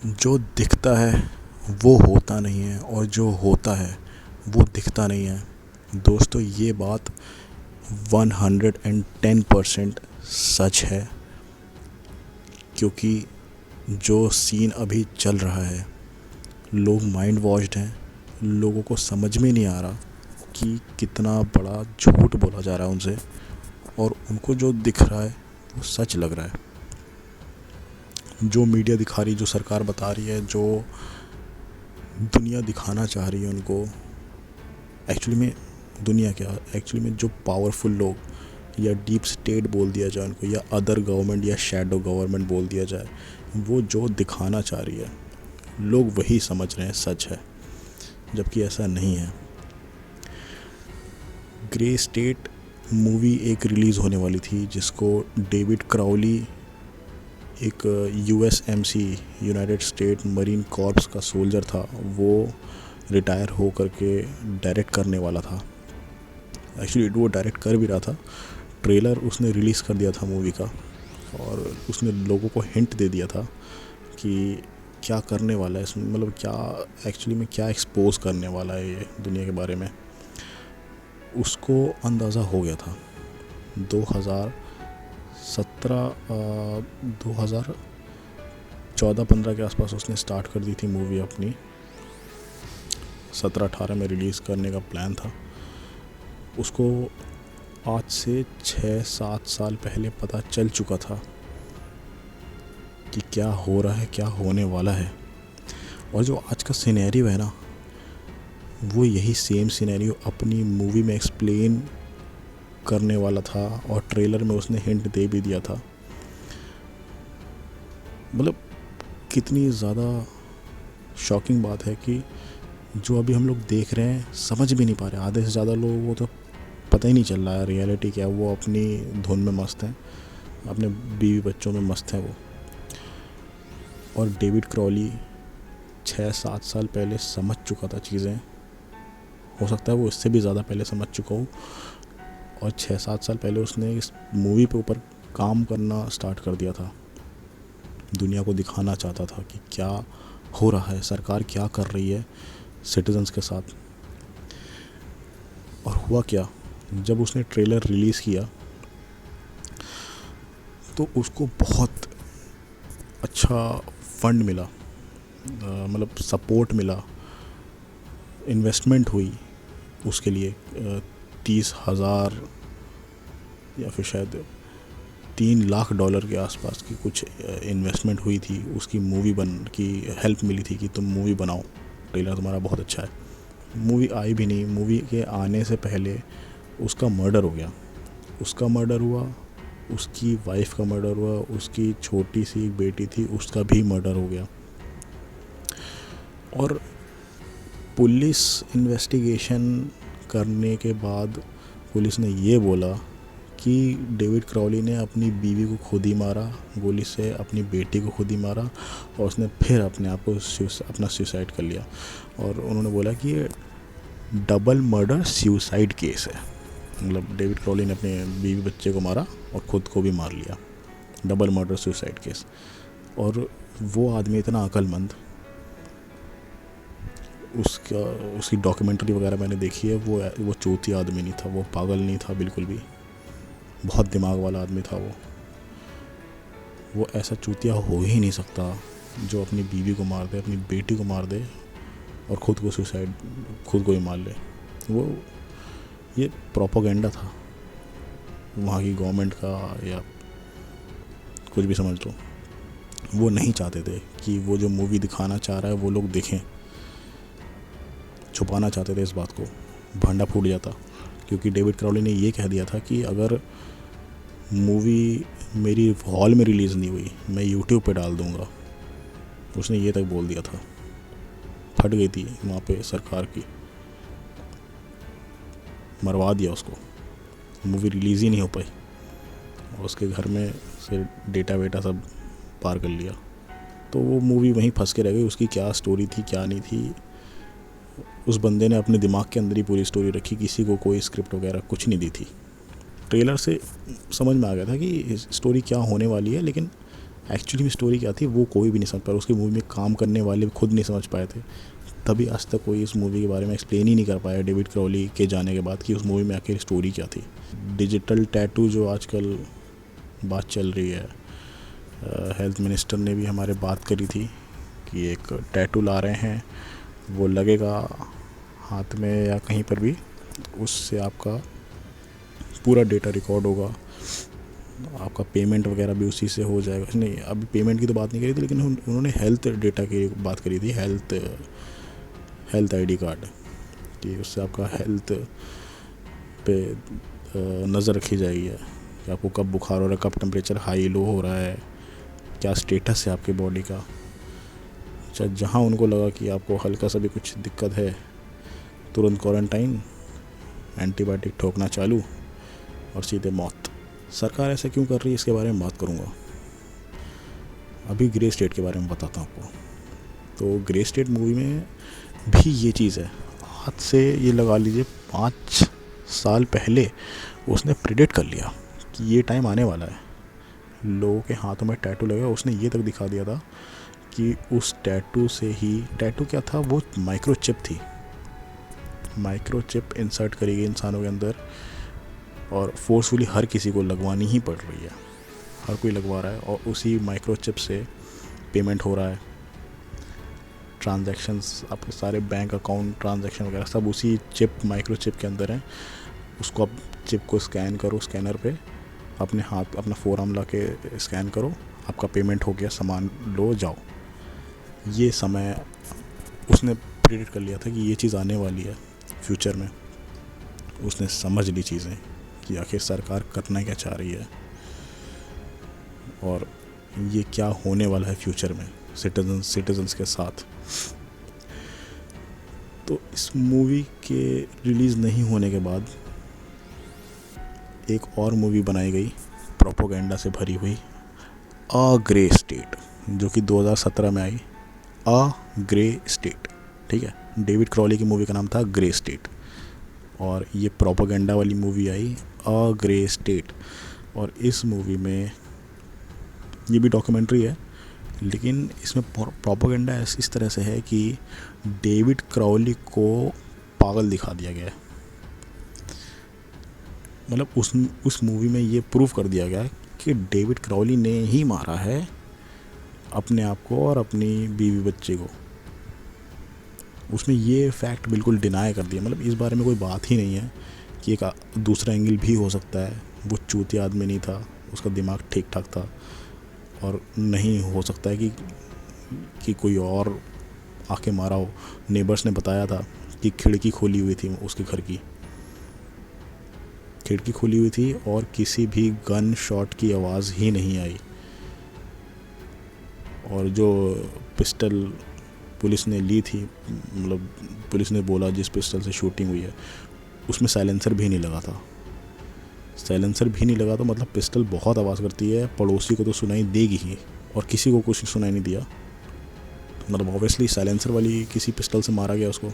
जो दिखता है वो होता नहीं है और जो होता है वो दिखता नहीं है। दोस्तों, ये बात 110% सच है, क्योंकि जो सीन अभी चल रहा है, लोग माइंड वॉश्ड हैं। लोगों को समझ में नहीं आ रहा कि कितना बड़ा झूठ बोला जा रहा है उनसे, और उनको जो दिख रहा है वो सच लग रहा है। जो मीडिया दिखा रही, जो सरकार बता रही है, जो दुनिया दिखाना चाह रही है उनको, एक्चुअली में दुनिया क्या, एक्चुअली में जो पावरफुल लोग या डीप स्टेट बोल दिया जाए उनको, या अदर गवर्नमेंट या शैडो गवर्नमेंट बोल दिया जाए, वो जो दिखाना चाह रही है लोग वही समझ रहे हैं सच है, जबकि ऐसा नहीं है। ग्रे स्टेट मूवी एक रिलीज़ होने वाली थी, जिसको डेविड क्राउली, एक USMC United state marine corps का सोल्जर था, वो रिटायर हो करके डायरेक्ट करने वाला था। एक्चुअली वो डायरेक्ट कर भी रहा था। ट्रेलर उसने रिलीज़ कर दिया था मूवी का, और उसने लोगों को हिंट दे दिया था कि क्या करने वाला है इसमें, मतलब क्या एक्चुअली में क्या एक्सपोज करने वाला है ये दुनिया के बारे में। उसको अंदाज़ा हो गया था। 2017 2014-15 के आसपास उसने स्टार्ट कर दी थी मूवी अपनी। 17-18 में रिलीज़ करने का प्लान था उसको। आज से 6-7 साल पहले पता चल चुका था कि क्या हो रहा है, क्या होने वाला है। और जो आज का सिनेरियो है ना, वो यही सेम सिनेरियो अपनी मूवी में एक्सप्लेन करने वाला था, और ट्रेलर में उसने हिंट दे भी दिया था। मतलब कितनी ज़्यादा शॉकिंग बात है कि जो अभी हम लोग देख रहे हैं समझ भी नहीं पा रहे। आधे से ज़्यादा लोगों को तो पता ही नहीं चल रहा है रियलिटी क्या है। वो अपनी धुन में मस्त हैं, अपने बीवी बच्चों में मस्त हैं वो। और डेविड क्रॉली 6-7 साल पहले समझ चुका था चीज़ें। हो सकता है वो इससे भी ज़्यादा पहले समझ चुका हो, और 6-7 साल पहले उसने इस मूवी पे ऊपर काम करना स्टार्ट कर दिया था। दुनिया को दिखाना चाहता था कि क्या हो रहा है, सरकार क्या कर रही है सिटीजन्स के साथ। और हुआ क्या, जब उसने ट्रेलर रिलीज़ किया तो उसको बहुत अच्छा फंड मिला, मतलब सपोर्ट मिला, इन्वेस्टमेंट हुई उसके लिए। 30,000 या फिर शायद $3 लाख के आसपास की कुछ इन्वेस्टमेंट हुई थी। उसकी मूवी बन की हेल्प मिली थी कि तुम मूवी बनाओ, ट्रेलर तुम्हारा बहुत अच्छा है। मूवी आई भी नहीं। मूवी के आने से पहले उसका मर्डर हो गया। उसका मर्डर हुआ, उसकी वाइफ का मर्डर हुआ, उसकी छोटी सी एक बेटी थी, उसका भी मर्डर हो गया। और पुलिस इन्वेस्टिगेशन करने के बाद पुलिस ने ये बोला कि डेविड क्राउली ने अपनी बीवी को खुद ही मारा गोली से, अपनी बेटी को खुद ही मारा, और उसने फिर अपने आप को अपना सुसाइड कर लिया। और उन्होंने बोला कि ये डबल मर्डर सुसाइड केस है। मतलब डेविड क्राउली ने अपने बीवी बच्चे को मारा और ख़ुद को भी मार लिया, डबल मर्डर सुसाइड केस। और वो आदमी इतना अक्लमंद, उसकी डॉक्यूमेंट्री वगैरह मैंने देखी है। वो चूती आदमी नहीं था, वो पागल नहीं था बिल्कुल भी, बहुत दिमाग वाला आदमी था वो ऐसा चूतिया हो ही नहीं सकता जो अपनी बीवी को मार दे, अपनी बेटी को मार दे और खुद को ही मार ले। वो ये प्रोपेगेंडा था वहाँ की गवर्नमेंट का, या कुछ भी समझ लो। वो नहीं चाहते थे कि वो जो मूवी दिखाना चाह रहा है वो लोग देखें, छुपाना चाहते थे इस बात को। भांडा फूट जाता, क्योंकि डेविड क्राउली ने ये कह दिया था कि अगर मूवी मेरी हॉल में रिलीज़ नहीं हुई मैं यूट्यूब पे डाल दूँगा। उसने ये तक बोल दिया था। फट गई थी वहाँ पे सरकार की, मरवा दिया उसको। मूवी रिलीज़ ही नहीं हो पाई, और उसके घर में से डेटा वेटा सब पार कर लिया। तो वो मूवी वहीं फंस के रह गई। उसकी क्या स्टोरी थी क्या नहीं थी, उस बंदे ने अपने दिमाग के अंदर ही पूरी स्टोरी रखी, किसी को कोई स्क्रिप्ट वगैरह कुछ नहीं दी थी। ट्रेलर से समझ में आ गया था कि स्टोरी क्या होने वाली है, लेकिन एक्चुअली में स्टोरी क्या थी वो कोई भी नहीं समझ पाया, उसकी मूवी में काम करने वाले खुद नहीं समझ पाए थे। तभी आज तक कोई इस मूवी के बारे में एक्सप्लेन ही नहीं कर पाया डेविड क्रॉली के जाने के बाद कि उस मूवी में आखिर स्टोरी क्या थी। डिजिटल टैटू जो आजकल बात चल रही है, हेल्थ मिनिस्टर ने भी हमारे बात करी थी कि एक टैटू ला रहे हैं, वो लगेगा हाथ में या कहीं पर भी, उससे आपका पूरा डेटा रिकॉर्ड होगा, आपका पेमेंट वगैरह भी उसी से हो जाएगा। नहीं, अभी पेमेंट की तो बात नहीं करी थी, लेकिन उन्होंने हेल्थ डेटा की बात करी थी, हेल्थ आईडी कार्ड, कि उससे आपका हेल्थ पे नज़र रखी जाएगी कि आपको कब बुखार हो रहा है, कब टेम्परेचर हाई लो हो रहा है, क्या स्टेटस है आपके बॉडी का। अच्छा, जहाँ उनको लगा कि आपको हल्का सा भी कुछ दिक्कत है, तुरंत क्वारंटाइन, एंटीबायोटिक ठोकना चालू और सीधे मौत। सरकार ऐसा क्यों कर रही है, इसके बारे में बात करूँगा। अभी ग्रे स्टेट के बारे में बताता हूँ आपको। तो ग्रे स्टेट मूवी में भी ये चीज़ है। आज से ये लगा लीजिए 5 साल पहले उसने प्रिडिक्ट कर लिया कि ये टाइम आने वाला है, लोगों के हाथों में टैटू लगेगा। उसने ये तक दिखा दिया था कि उस टैटू से ही, टैटू क्या था, वो माइक्रोचिप थी, माइक्रोचिप इंसर्ट करी गई इंसानों के अंदर और फोर्सफुली हर किसी को लगवानी ही पड़ रही है, हर कोई लगवा रहा है और उसी माइक्रोचिप से पेमेंट हो रहा है। ट्रांजैक्शंस, आपके सारे बैंक अकाउंट ट्रांजैक्शन वगैरह सब उसी चिप, माइक्रोचिप के अंदर हैं। उसको आप चिप को स्कैन करो, स्कैनर पे अपने हाथ, अपना फोरआर्म ला के स्कैन करो, आपका पेमेंट हो गया, सामान लो जाओ। ये समय उसने प्रेडिक्ट कर लिया था कि ये चीज़ आने वाली है फ्यूचर में। उसने समझ ली चीज़ें कि आखिर सरकार करना क्या चाह रही है और ये क्या होने वाला है फ्यूचर में सिटीजन्स के साथ। तो इस मूवी के रिलीज़ नहीं होने के बाद एक और मूवी बनाई गई प्रोपोगेंडा से भरी हुई, अ ग्रे स्टेट, जो कि 2017 में आई। अ ग्रे स्टेट, ठीक है, डेविड क्रॉली की मूवी का नाम था ग्रे स्टेट और ये प्रोपोगेंडा वाली मूवी आई अ ग्रे स्टेट। और इस मूवी में, ये भी डॉक्यूमेंट्री है, लेकिन इसमें प्रोपोगेंडा इस तरह से है कि डेविड क्रॉली को पागल दिखा दिया गया है। मतलब उस मूवी में ये प्रूव कर दिया गया कि डेविड क्रॉली ने ही मारा है अपने आप को और अपनी बीवी बच्चे को। उसमें ये फैक्ट बिल्कुल डिनाई कर दिया, मतलब इस बारे में कोई बात ही नहीं है कि एक दूसरा एंगल भी हो सकता है। वो चूतिया आदमी नहीं था, उसका दिमाग ठीक ठाक था और नहीं हो सकता है कि कोई और आके मारा हो। नेबर्स ने बताया था कि खिड़की खोली हुई थी, उसके घर की खिड़की खुली हुई थी और किसी भी गन शॉट की आवाज़ ही नहीं आई। और जो पिस्टल पुलिस ने ली थी, मतलब पुलिस ने बोला जिस पिस्टल से शूटिंग हुई है उसमें साइलेंसर भी नहीं लगा था। साइलेंसर भी नहीं लगा तो मतलब पिस्टल बहुत आवाज़ करती है, पड़ोसी को तो सुनाई देगी ही और किसी को कुछ सुनाई नहीं दिया। मतलब ऑब्वियसली साइलेंसर वाली किसी पिस्टल से मारा गया उसको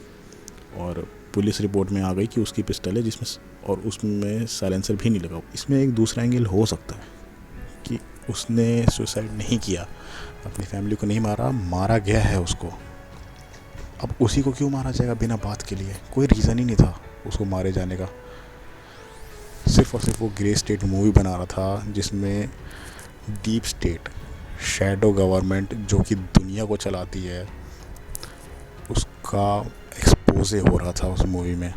और पुलिस रिपोर्ट में आ गई कि उसकी पिस्टल है जिसमें, और उसमें साइलेंसर भी नहीं लगा। इसमें एक दूसरा एंगल हो सकता है कि उसने सुसाइड नहीं किया, अपनी फैमिली को नहीं मारा, मारा गया है उसको। अब उसी को क्यों मारा जाएगा बिना बात के लिए? कोई रीज़न ही नहीं था उसको मारे जाने का। सिर्फ और सिर्फ वो ग्रे स्टेट मूवी बना रहा था जिसमें डीप स्टेट, शैडो गवर्नमेंट जो कि दुनिया को चलाती है, उसका एक्सपोजे हो रहा था उस मूवी में।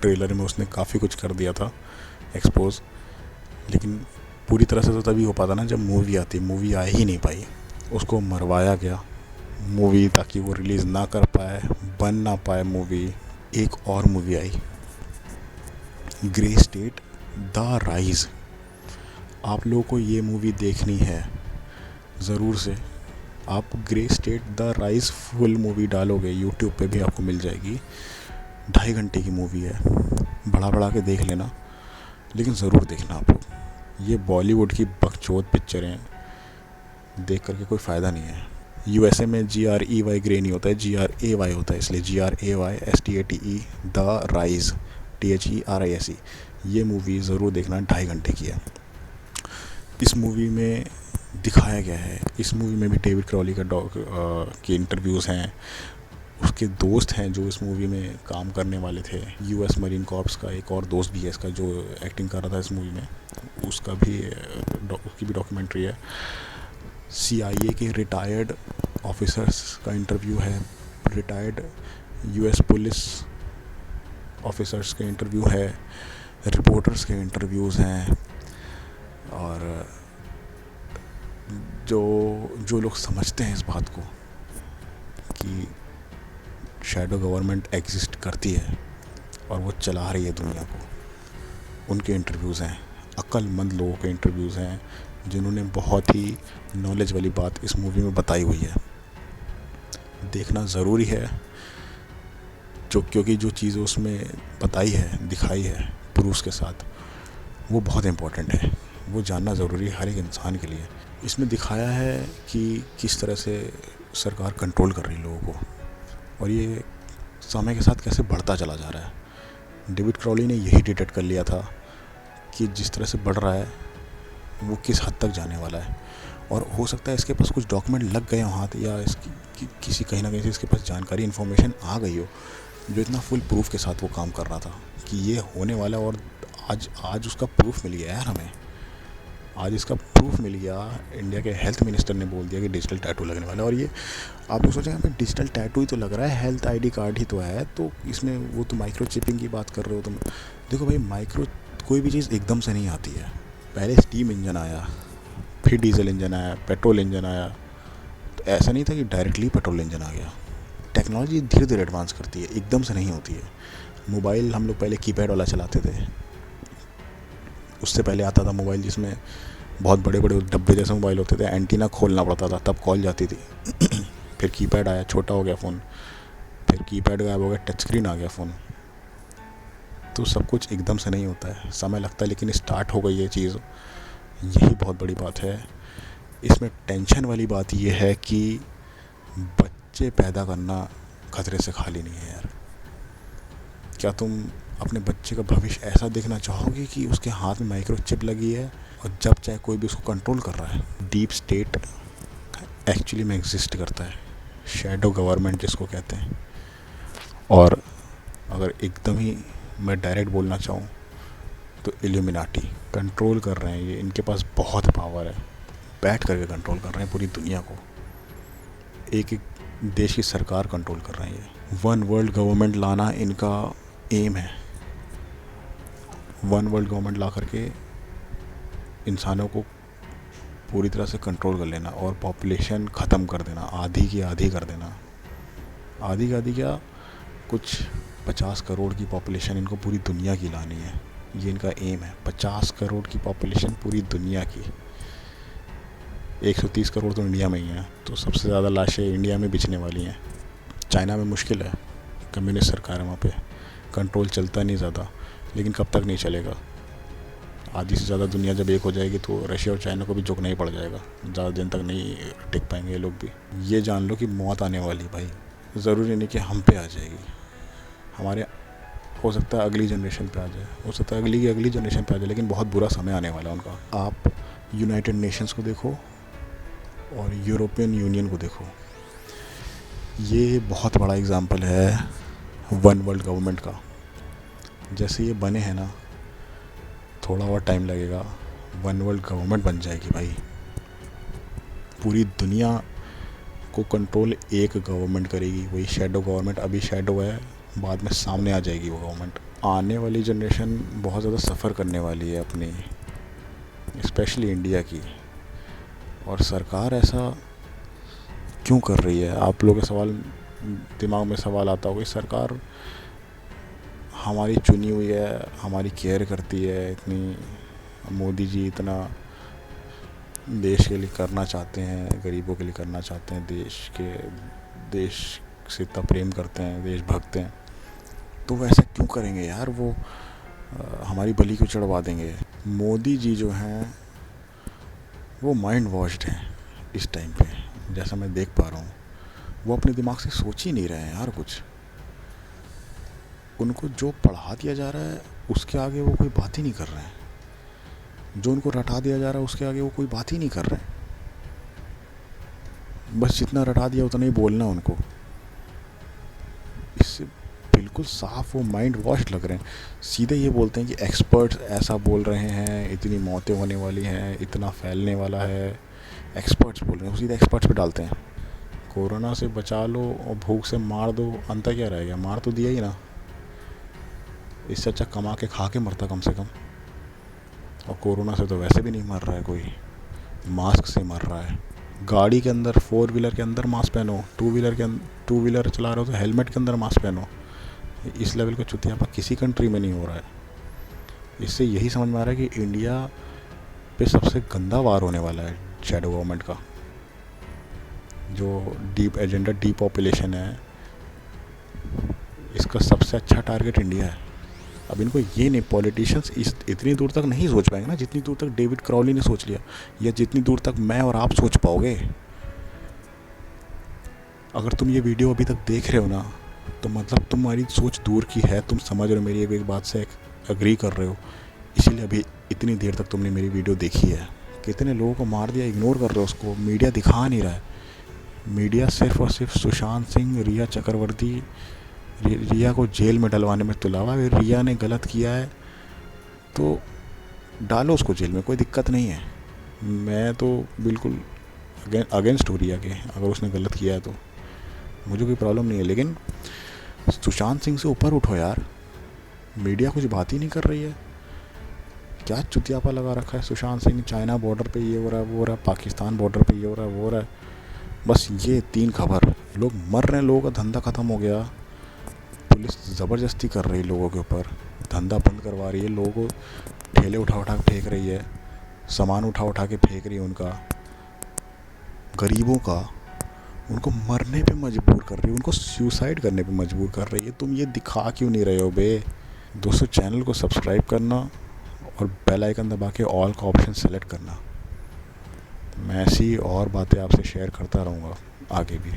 ट्रेलर में उसने काफ़ी कुछ कर दिया था एक्सपोज, लेकिन पूरी तरह से तो तभी हो पाता ना जब मूवी आती। मूवी आ ही नहीं पाई, उसको मरवाया गया मूवी ताकि वो रिलीज़ ना कर पाए, बन ना पाए मूवी। एक और movie I grey state the rise. आप लोगों को ये मूवी देखनी है ज़रूर से। आप grey state the rise full movie डालोगे यूट्यूब पे भी आपको मिल जाएगी। 2.5 घंटे की मूवी है, बढ़ा के देख लेना, लेकिन ज़रूर देखना आप लोग। ये बॉलीवुड की बकचोद पिक्चरें देख करके कोई फ़ायदा नहीं है। यूएसए में GREY ग्रे नहीं होता है, GRAY होता है, इसलिए GRAYSTATE द राइज THERISE। ये मूवी ज़रूर देखना, 2.5 घंटे की है। इस मूवी में दिखाया गया है। इस मूवी में भी डेविड क्रॉली के इंटरव्यूज़ हैं। उसके दोस्त हैं जो इस मूवी में काम करने वाले थे। यूएस मरीन कॉर्प्स का एक और दोस्त भी है इसका जो एक्टिंग कर रहा था इस मूवी में, उसकी भी डॉक्यूमेंट्री है। सीआईए के रिटायर्ड ऑफिसर्स का इंटरव्यू है, रिटायर्ड यूएस पुलिस ऑफिसर्स के इंटरव्यू है, रिपोर्टर्स के इंटरव्यूज़ हैं। और जो जो लोग समझते हैं इस बात को कि शैडो गवर्नमेंट एग्जिस्ट करती है और वो चला रही है दुनिया को, उनके इंटरव्यूज़ हैं। अक्लमंद लोगों के इंटरव्यूज़ हैं जिन्होंने बहुत ही नॉलेज वाली बात इस मूवी में बताई हुई है। देखना ज़रूरी है क्योंकि जो चीज़ें उसमें बताई है, दिखाई है प्रूफ्स के साथ, वो बहुत इम्पोर्टेंट है। वो जानना ज़रूरी है हर एक इंसान के लिए। इसमें दिखाया है कि किस तरह से सरकार कंट्रोल कर रही है लोगों को, और ये समय के साथ कैसे बढ़ता चला जा रहा है। डेविड क्रॉली ने यही डिटेक्ट कर लिया था कि जिस तरह से बढ़ रहा है वो किस हद तक जाने वाला है। और हो सकता है इसके पास कुछ डॉक्यूमेंट लग गए हों हाथ, या इसकी किसी कहीं ना कहीं से इसके पास जानकारी, इन्फॉर्मेशन आ गई हो जो इतना फुल प्रूफ के साथ वो काम कर रहा था कि ये होने वाला। और आज उसका प्रूफ मिल गया यार हमें। आज इसका प्रूफ मिल गया। इंडिया के हेल्थ मिनिस्टर ने बोल दिया कि डिजिटल टैटू लगने वाला है। और ये आप लोग सोचेंगे भाई डिजिटल टैटू ही तो लग रहा है, हेल्थ आईडी कार्ड ही तो है, तो इसमें वो तो माइक्रो चिपिंग की बात कर रहे हो तुम। देखो भाई, कोई भी चीज़ एकदम से नहीं आती है। पहले स्टीम इंजन आया, फिर डीजल इंजन आया, पेट्रोल इंजन आया। तो ऐसा नहीं था कि डायरेक्टली पेट्रोल इंजन आ गया। टेक्नोलॉजी धीरे धीरे एडवांस करती है, एकदम से नहीं होती है। मोबाइल हम लोग पहले कीपैड वाला चलाते थे। उससे पहले आता था मोबाइल जिसमें बहुत बड़े बड़े डब्बे जैसे मोबाइल होते थे, एंटीना खोलना पड़ता था तब कॉल जाती थी। फिर कीपैड आया, छोटा हो गया फ़ोन। फिर कीपैड गायब हो गया, टच स्क्रीन आ गया फ़ोन। तो सब कुछ एकदम से नहीं होता है, समय लगता है, लेकिन स्टार्ट हो गई ये चीज़। यही बहुत बड़ी बात है। इसमें टेंशन वाली बात ये है कि बच्चे पैदा करना खतरे से खाली नहीं है यार। क्या तुम अपने बच्चे का भविष्य ऐसा देखना चाहोगे कि उसके हाथ में माइक्रो चिप लगी है और जब चाहे कोई भी उसको कंट्रोल कर रहा है? डीप स्टेट एक्चुअली में एग्जिस्ट करता है, शैडो गवर्नमेंट जिसको कहते हैं। और अगर एकदम ही मैं डायरेक्ट बोलना चाहूँ तो इल्यूमिनाटी कंट्रोल कर रहे हैं। ये इनके पास बहुत पावर है, बैठ करके कंट्रोल कर रहे हैं पूरी दुनिया को। एक एक देश की सरकार कंट्रोल कर रही है। वन वर्ल्ड गवर्नमेंट लाना इनका एम है। वन वर्ल्ड गवर्नमेंट ला करके इंसानों को पूरी तरह से कंट्रोल कर लेना और पॉपुलेशन ख़त्म कर देना, आधी की आधी कर देना। आधी की आधी क्या, कुछ 50 करोड़ की पॉपुलेशन इनको पूरी दुनिया की लानी है। ये इनका एम है, 50 करोड़ की पॉपुलेशन पूरी दुनिया की। 130 करोड़ तो इंडिया में ही हैं, तो सबसे ज़्यादा लाशें इंडिया में बिछने वाली हैं। चाइना में मुश्किल है, कम्युनिस्ट सरकार है वहाँ पे, कंट्रोल चलता नहीं ज़्यादा, लेकिन कब तक नहीं चलेगा। आधी से ज़्यादा दुनिया जब एक हो जाएगी तो रशिया और चाइना को भी झुकना ही पड़ जाएगा। ज़्यादा दिन तक नहीं टिक पाएंगे ये लोग भी। ये जान लो कि मौत आने वाली भाई, ज़रूरी नहीं कि हम पे आ जाएगी, हमारे हो सकता है अगली जनरेशन पे आ जाए, हो सकता है अगली की अगली जनरेशन पे आ जाए, लेकिन बहुत बुरा समय आने वाला है उनका। आप यूनाइटेड नेशंस को देखो और यूरोपियन यूनियन को देखो, ये बहुत बड़ा एग्जाम्पल है वन वर्ल्ड गवर्नमेंट का। जैसे ये बने हैं ना, थोड़ा और टाइम लगेगा, वन वर्ल्ड गवर्नमेंट बन जाएगी भाई। पूरी दुनिया को कंट्रोल एक गवर्नमेंट करेगी, वही शैडो गवर्नमेंट। अभी शैडो है, बाद में सामने आ जाएगी वो गवर्नमेंट। आने वाली जनरेशन बहुत ज़्यादा सफ़र करने वाली है अपनी, स्पेशली इंडिया की। और सरकार ऐसा क्यों कर रही है? आप लोगों के सवाल दिमाग में सवाल आता होगा, सरकार हमारी चुनी हुई है, हमारी केयर करती है इतनी, मोदी जी इतना देश के लिए करना चाहते हैं, गरीबों के लिए करना चाहते हैं, देश से इतना प्रेम करते हैं, देशभक्त हैं, तो वो ऐसा क्यों करेंगे यार? वो हमारी बलि क्यों चढ़वा देंगे? मोदी जी जो हैं वो माइंड वॉश्ड हैं इस टाइम पे, जैसा मैं देख पा रहा हूँ। वो अपने दिमाग से सोच ही नहीं रहे हैं यार कुछ। उनको जो पढ़ा दिया जा रहा है उसके आगे वो कोई बात ही नहीं कर रहे हैं। जो उनको रटा दिया जा रहा है उसके आगे वो कोई बात ही नहीं कर रहे हैं। बस जितना रटा दिया उतना ही बोलना उनको। इससे बिल्कुल साफ वो माइंड वॉश लग रहे हैं। सीधे ये बोलते हैं कि एक्सपर्ट्स ऐसा बोल रहे हैं, इतनी मौतें होने वाली हैं, इतना फैलने वाला है, एक्सपर्ट्स बोल रहे हैं, सीधे एक्सपर्ट्स पे डालते हैं। कोरोना से बचा लो और भूख से मार दो, अंतर क्या रह गया? मार तो दिया ही ना। इससे अच्छा कमा के खा के मरता कम से कम। और कोरोना से तो वैसे भी नहीं मर रहा है कोई, मास्क से मर रहा है। गाड़ी के अंदर, 4 व्हीलर के अंदर मास्क पहनो, 2 व्हीलर चला रहे हो तो हेलमेट के अंदर मास्क पहनो। इस लेवल का चुतियापा किसी कंट्री में नहीं हो रहा है। इससे यही समझ में आ रहा है कि इंडिया पे सबसे गंदा वार होने वाला है शैडो गवर्नमेंट का। जो डीप एजेंडा डीपॉपुलेशन है, इसका सबसे अच्छा टारगेट इंडिया है। अब इनको ये नहीं, पॉलिटिशियंस इतनी दूर तक नहीं सोच पाएंगे ना जितनी दूर तक डेविड क्रॉली ने सोच लिया, या जितनी दूर तक मैं और आप सोच पाओगे। अगर तुम ये वीडियो अभी तक देख रहे हो ना, तो मतलब तुम्हारी सोच दूर की है, तुम समझ रहे हो, मेरी एक बात से एग्री कर रहे हो, इसीलिए अभी इतनी देर तक तुमने मेरी वीडियो देखी है। कितने लोगों को मार दिया, इग्नोर कर रहे हो उसको, मीडिया दिखा नहीं रहा है। मीडिया सिर्फ और सिर्फ सुशांत सिंह, रिया चक्रवर्ती, रिया को जेल में डलवाने में तुला हुआ है। रिया ने गलत किया है तो डालो उसको जेल में, कोई दिक्कत नहीं है। मैं तो बिल्कुल अगेंस्ट हो रिया के, अगर उसने गलत किया है तो मुझे कोई प्रॉब्लम नहीं है। लेकिन सुशांत सिंह से ऊपर उठो यार, मीडिया कुछ बात ही नहीं कर रही है। क्या चुतियापा लगा रखा है सुशांत सिंह, चाइना बॉर्डर पे ये हो रहा है, वो हो रहा है, पाकिस्तान बॉर्डर पे ये हो रहा है, वो हो रहा है। बस ये 3 खबर, लोग मर रहे हैं, लोगों का धंधा ख़त्म हो गया, पुलिस ज़बरदस्ती कर रही है लोगों के ऊपर, धंधा बंद करवा रही है, लोगों को ठेले उठा उठा के फेंक रही है, सामान उठा उठा के फेंक रही है उनका, गरीबों का, उनको मरने पे मजबूर कर रही है, उनको सुसाइड करने पे मजबूर कर रही है। तुम ये दिखा क्यों नहीं रहे हो बे? दोस्तों, चैनल को सब्सक्राइब करना और बेल आइकन दबा के ऑल का ऑप्शन सेलेक्ट करना। मैं ऐसी और बातें आपसे शेयर करता रहूँगा आगे भी।